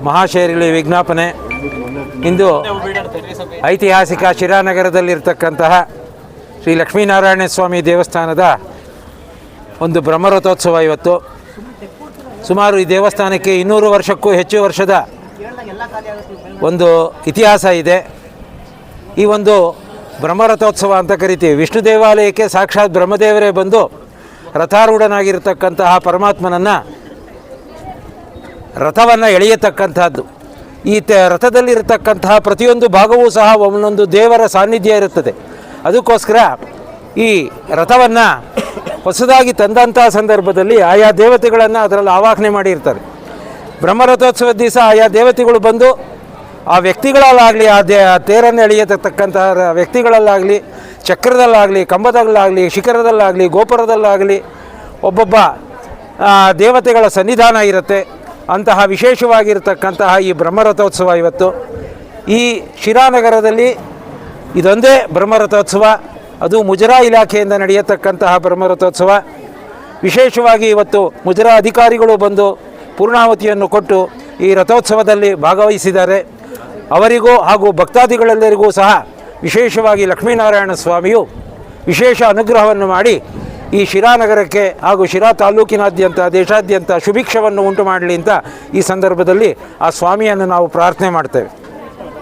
ಮಹಾಶಯರಲ್ಲಿ ವಿಜ್ಞಾಪನೆ. ಇಂದು ಐತಿಹಾಸಿಕ ಶಿರಾನಗರದಲ್ಲಿರ್ತಕ್ಕಂತಹ ಶ್ರೀ ಲಕ್ಷ್ಮೀನಾರಾಯಣ ಸ್ವಾಮಿ ದೇವಸ್ಥಾನದ ಒಂದು ಬ್ರಹ್ಮರಥೋತ್ಸವ. ಇವತ್ತು ಸುಮಾರು ಈ ದೇವಸ್ಥಾನಕ್ಕೆ 200 ವರ್ಷಕ್ಕೂ ಹೆಚ್ಚು ವರ್ಷದ ಒಂದು ಇತಿಹಾಸ ಇದೆ. ಈ ಒಂದು ಬ್ರಹ್ಮರಥೋತ್ಸವ ಅಂತ ಕರಿತೀವಿ. ವಿಷ್ಣು ದೇವಾಲಯಕ್ಕೆ ಸಾಕ್ಷಾತ್ ಬ್ರಹ್ಮದೇವರೇ ಬಂದು ರಥಾರೂಢನಾಗಿರ್ತಕ್ಕಂತಹ ಪರಮಾತ್ಮನನ್ನು ರಥವನ್ನು ಎಳೆಯತಕ್ಕಂಥದ್ದು. ಈ ರಥದಲ್ಲಿರತಕ್ಕಂತಹ ಪ್ರತಿಯೊಂದು ಭಾಗವೂ ಸಹ ಒಂದೊಂದು ದೇವರ ಸಾನ್ನಿಧ್ಯ ಇರುತ್ತದೆ. ಅದಕ್ಕೋಸ್ಕರ ಈ ರಥವನ್ನು ಹೊಸದಾಗಿ ತಂದಂಥ ಸಂದರ್ಭದಲ್ಲಿ ಆಯಾ ದೇವತೆಗಳನ್ನು ಅದರಲ್ಲಿ ಆವಾಹನೆ ಮಾಡಿರ್ತಾರೆ. ಬ್ರಹ್ಮರಥೋತ್ಸವದ ದಿವಸ ಆಯಾ ದೇವತೆಗಳು ಬಂದು ಆ ವ್ಯಕ್ತಿಗಳಲ್ಲಾಗಲಿ, ಆ ತೇರನ್ನು ಎಳೆಯತಕ್ಕಂತಹ ವ್ಯಕ್ತಿಗಳಲ್ಲಾಗಲಿ, ಚಕ್ರದಲ್ಲಾಗಲಿ, ಕಂಬದಲ್ಲಾಗಲಿ, ಶಿಖರದಲ್ಲಾಗಲಿ, ಗೋಪುರದಲ್ಲಾಗಲಿ ಒಬ್ಬೊಬ್ಬ ದೇವತೆಗಳ ಸನ್ನಿಧಾನ ಇರುತ್ತೆ. ಅಂತಹ ವಿಶೇಷವಾಗಿರ್ತಕ್ಕಂತಹ ಈ ಬ್ರಹ್ಮರಥೋತ್ಸವ ಇವತ್ತು ಈ ಶಿರಾನಗರದಲ್ಲಿ ಇದೊಂದೇ ಬ್ರಹ್ಮರಥೋತ್ಸವ. ಅದು ಮುಜರಾ ಇಲಾಖೆಯಿಂದ ನಡೆಯತಕ್ಕಂತಹ ಬ್ರಹ್ಮರಥೋತ್ಸವ. ವಿಶೇಷವಾಗಿ ಇವತ್ತು ಮುಜರಾ ಅಧಿಕಾರಿಗಳು ಬಂದು ಪೂರ್ಣಾಹುತಿಯನ್ನು ಕೊಟ್ಟು ಈ ರಥೋತ್ಸವದಲ್ಲಿ ಭಾಗವಹಿಸಿದ್ದಾರೆ. ಅವರಿಗೂ ಹಾಗೂ ಭಕ್ತಾದಿಗಳೆಲ್ಲರಿಗೂ ಸಹ ವಿಶೇಷವಾಗಿ ಲಕ್ಷ್ಮೀನಾರಾಯಣ ಸ್ವಾಮಿಯು ವಿಶೇಷ ಅನುಗ್ರಹವನ್ನು ಮಾಡಿ ಈ ಶಿರಾನಗರಕ್ಕೆ ಹಾಗೂ ಶಿರಾ ತಾಲೂಕಿನಾದ್ಯಂತ ದೇಶಾದ್ಯಂತ ಸುಭಿಕ್ಷವನ್ನು ಉಂಟು ಮಾಡಲಿ ಅಂತ ಈ ಸಂದರ್ಭದಲ್ಲಿ ಆ ಸ್ವಾಮಿಯನ್ನು ನಾವು ಪ್ರಾರ್ಥನೆ ಮಾಡ್ತೇವೆ.